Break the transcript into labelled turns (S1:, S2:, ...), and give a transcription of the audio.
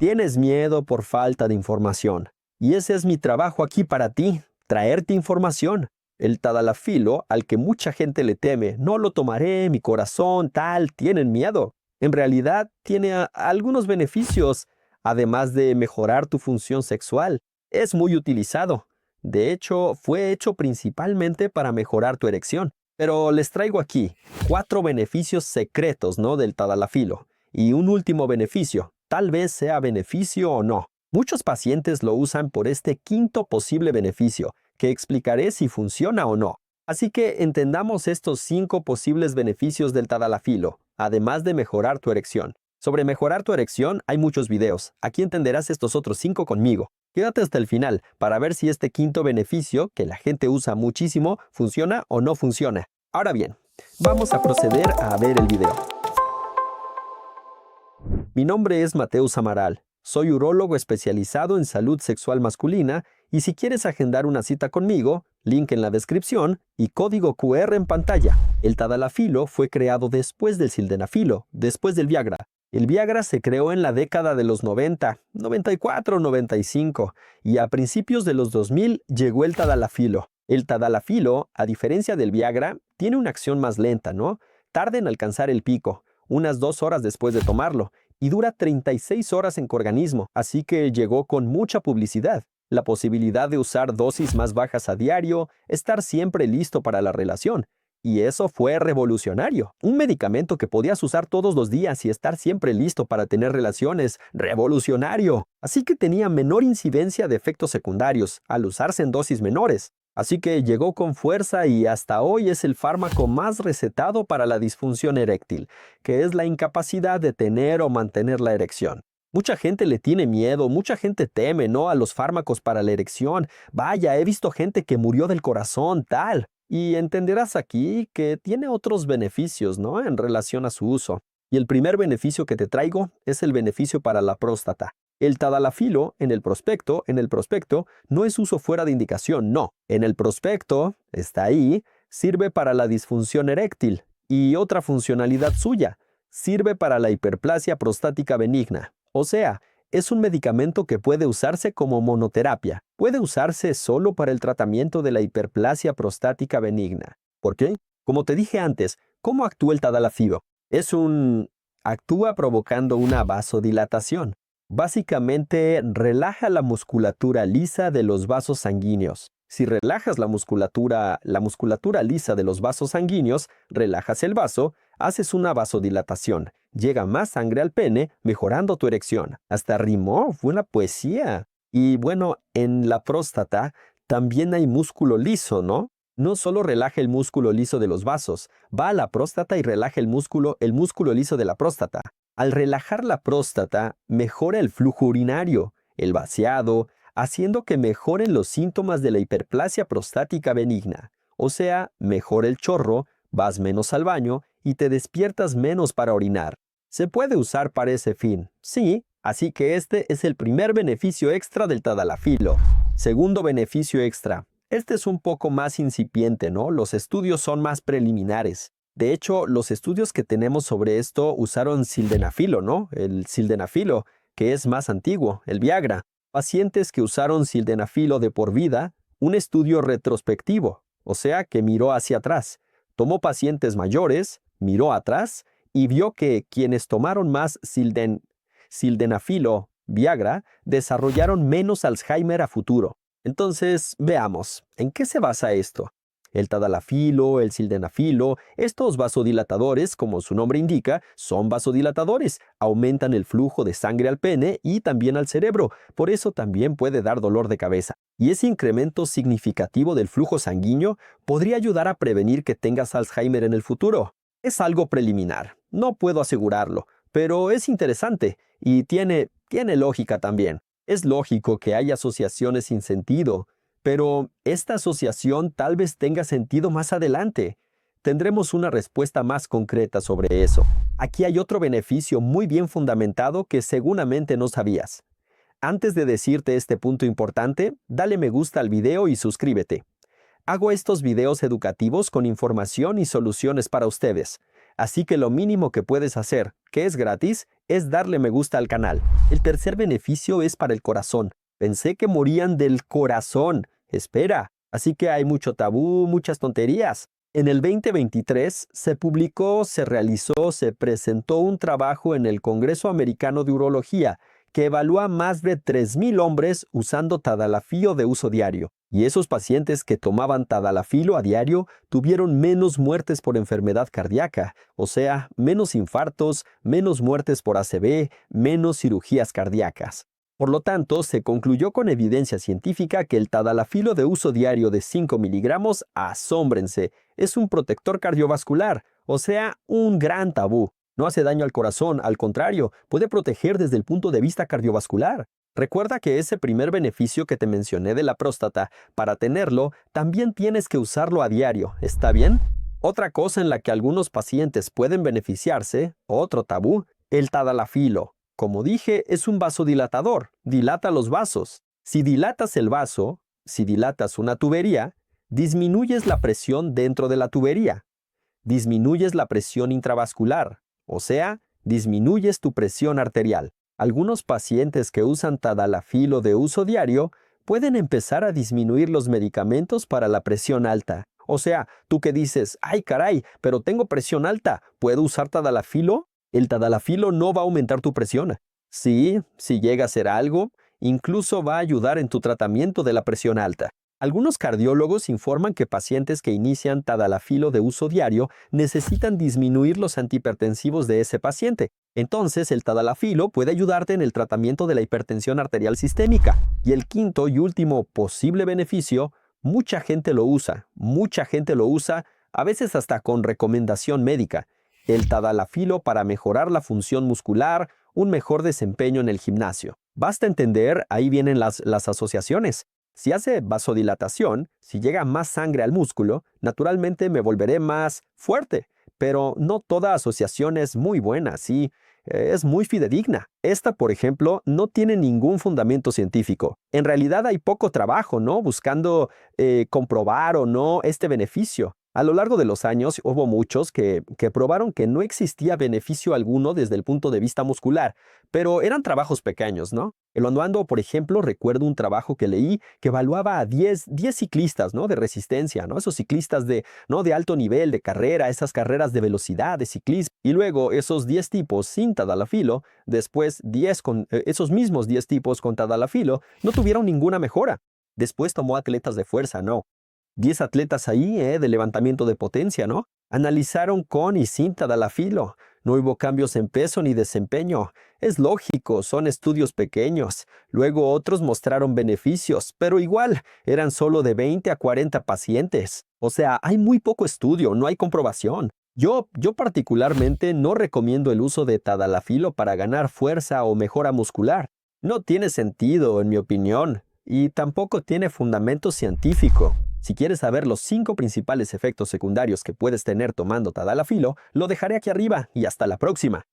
S1: Tienes miedo por falta de información. Y ese es mi trabajo aquí para ti, traerte información. El tadalafilo, al que mucha gente le teme, no lo tomaré, mi corazón, tal, tienen miedo. En realidad, tiene algunos beneficios, además de mejorar tu función sexual. Es muy utilizado. De hecho, fue hecho principalmente para mejorar tu erección. Pero les traigo aquí 4 beneficios secretos, ¿no?, del tadalafilo. Y un último beneficio, tal vez sea beneficio o no. Muchos pacientes lo usan por este quinto posible beneficio, que explicaré si funciona o no. Así que entendamos estos 5 posibles beneficios del tadalafilo, además de mejorar tu erección. Sobre mejorar tu erección hay muchos videos. Aquí entenderás estos otros 5 conmigo. Quédate hasta el final para ver si este quinto beneficio, que la gente usa muchísimo, funciona o no funciona. Ahora bien, vamos a proceder a ver el video. Mi nombre es Mateus Amaral. Soy urólogo especializado en salud sexual masculina y si quieres agendar una cita conmigo, link en la descripción y código QR en pantalla. El tadalafilo fue creado después del sildenafilo, después del Viagra. El Viagra se creó en la década de los 90, 94, 95 y a principios de los 2000 llegó el tadalafilo. El tadalafilo, a diferencia del Viagra, tiene una acción más lenta, ¿no? Tarda en alcanzar el pico, unas 2 horas después de tomarlo, y dura 36 horas en tu organismo, así que llegó con mucha publicidad. La posibilidad de usar dosis más bajas a diario, estar siempre listo para la relación. Y eso fue revolucionario. Un medicamento que podías usar todos los días y estar siempre listo para tener relaciones. ¡Revolucionario! Así que tenía menor incidencia de efectos secundarios al usarse en dosis menores. Así que llegó con fuerza y hasta hoy es el fármaco más recetado para la disfunción eréctil, que es la incapacidad de tener o mantener la erección. Mucha gente le tiene miedo, mucha gente teme, ¿no?, a los fármacos para la erección. Vaya, he visto gente que murió del corazón, tal. Y entenderás aquí que tiene otros beneficios, ¿no?, en relación a su uso. Y el primer beneficio que te traigo es el beneficio para la próstata. El tadalafilo en el prospecto, no es uso fuera de indicación, no. En el prospecto, está ahí, sirve para la disfunción eréctil. Y otra funcionalidad suya, sirve para la hiperplasia prostática benigna. O sea, es un medicamento que puede usarse como monoterapia. Puede usarse solo para el tratamiento de la hiperplasia prostática benigna. ¿Por qué? Como te dije antes, ¿cómo actúa el tadalafilo? Actúa provocando una vasodilatación. Básicamente, relaja la musculatura lisa de los vasos sanguíneos. Si relajas la musculatura lisa de los vasos sanguíneos, relajas el vaso, haces una vasodilatación. Llega más sangre al pene, mejorando tu erección. Hasta rimó, fue una poesía. Y bueno, en la próstata también hay músculo liso, ¿no? No solo relaja el músculo liso de los vasos, va a la próstata y relaja el músculo liso de la próstata. Al relajar la próstata, mejora el flujo urinario, el vaciado, haciendo que mejoren los síntomas de la hiperplasia prostática benigna. O sea, mejora el chorro, vas menos al baño y te despiertas menos para orinar. Se puede usar para ese fin, sí, así que este es el primer beneficio extra del tadalafilo. Segundo beneficio extra. Este es un poco más incipiente, ¿no? Los estudios son más preliminares. De hecho, los estudios que tenemos sobre esto usaron sildenafilo, ¿no? El sildenafilo, que es más antiguo, el Viagra. Pacientes que usaron sildenafilo de por vida, un estudio retrospectivo, o sea, que miró hacia atrás. Tomó pacientes mayores, miró atrás y vio que quienes tomaron más sildenafilo, Viagra, desarrollaron menos Alzheimer a futuro. Entonces, veamos, ¿en qué se basa esto? El tadalafilo, el sildenafilo, estos vasodilatadores, como su nombre indica, son vasodilatadores, aumentan el flujo de sangre al pene y también al cerebro, por eso también puede dar dolor de cabeza. Y ese incremento significativo del flujo sanguíneo podría ayudar a prevenir que tengas Alzheimer en el futuro. Es algo preliminar, no puedo asegurarlo, pero es interesante y tiene lógica también. Es lógico que haya asociaciones sin sentido, pero esta asociación tal vez tenga sentido más adelante. Tendremos una respuesta más concreta sobre eso. Aquí hay otro beneficio muy bien fundamentado que seguramente no sabías. Antes de decirte este punto importante, dale me gusta al video y suscríbete. Hago estos videos educativos con información y soluciones para ustedes. Así que lo mínimo que puedes hacer, que es gratis, es darle me gusta al canal. El tercer beneficio es para el corazón. Pensé que morían del corazón. Espera, así que hay mucho tabú, muchas tonterías. En el 2023 se presentó un trabajo en el Congreso Americano de Urología que evalúa más de 3,000 hombres usando tadalafilo de uso diario. Y esos pacientes que tomaban tadalafilo a diario tuvieron menos muertes por enfermedad cardíaca, o sea, menos infartos, menos muertes por ACV, menos cirugías cardíacas. Por lo tanto, se concluyó con evidencia científica que el tadalafilo de uso diario de 5 miligramos, asómbrense, es un protector cardiovascular, o sea, un gran tabú. No hace daño al corazón, al contrario, puede proteger desde el punto de vista cardiovascular. Recuerda que ese primer beneficio que te mencioné de la próstata, para tenerlo, también tienes que usarlo a diario, ¿está bien? Otra cosa en la que algunos pacientes pueden beneficiarse, otro tabú, el tadalafilo. Como dije, es un vasodilatador, dilata los vasos. Si dilatas el vaso, si dilatas una tubería, disminuyes la presión dentro de la tubería. Disminuyes la presión intravascular, o sea, disminuyes tu presión arterial. Algunos pacientes que usan tadalafilo de uso diario pueden empezar a disminuir los medicamentos para la presión alta. O sea, tú que dices, ¡ay caray, pero tengo presión alta! ¿Puedo usar tadalafilo? El tadalafilo no va a aumentar tu presión. Sí, si llega a ser algo, incluso va a ayudar en tu tratamiento de la presión alta. Algunos cardiólogos informan que pacientes que inician tadalafilo de uso diario necesitan disminuir los antihipertensivos de ese paciente. Entonces, el tadalafilo puede ayudarte en el tratamiento de la hipertensión arterial sistémica. Y el quinto y último posible beneficio, mucha gente lo usa, a veces hasta con recomendación médica. El tadalafilo para mejorar la función muscular, un mejor desempeño en el gimnasio. Basta entender, ahí vienen las asociaciones. Si hace vasodilatación, si llega más sangre al músculo, naturalmente me volveré más fuerte. Pero no toda asociación es muy buena, sí, es muy fidedigna. Esta, por ejemplo, no tiene ningún fundamento científico. En realidad hay poco trabajo, ¿no? Buscando comprobar o no este beneficio. A lo largo de los años hubo muchos que probaron que no existía beneficio alguno desde el punto de vista muscular, pero eran trabajos pequeños, ¿no? Evaluando, por ejemplo, recuerdo un trabajo que leí que evaluaba a 10 ciclistas, ¿no? De resistencia, ¿no? Esos ciclistas de alto nivel, de carrera, esas carreras de velocidad, de ciclismo. Y luego esos 10 tipos sin tadalafilo, después esos mismos 10 tipos con tadalafilo, no tuvieron ninguna mejora. Después tomó atletas de fuerza, ¿no? 10 atletas ahí, de levantamiento de potencia, ¿no? Analizaron con y sin tadalafilo. No hubo cambios en peso ni desempeño. Es lógico, son estudios pequeños. Luego otros mostraron beneficios, pero igual, eran solo de 20 a 40 pacientes. O sea, hay muy poco estudio, no hay comprobación. Yo particularmente no recomiendo el uso de tadalafilo para ganar fuerza o mejora muscular. No tiene sentido, en mi opinión, y tampoco tiene fundamento científico. Si quieres saber los 5 principales efectos secundarios que puedes tener tomando tadalafilo, lo dejaré aquí arriba y hasta la próxima.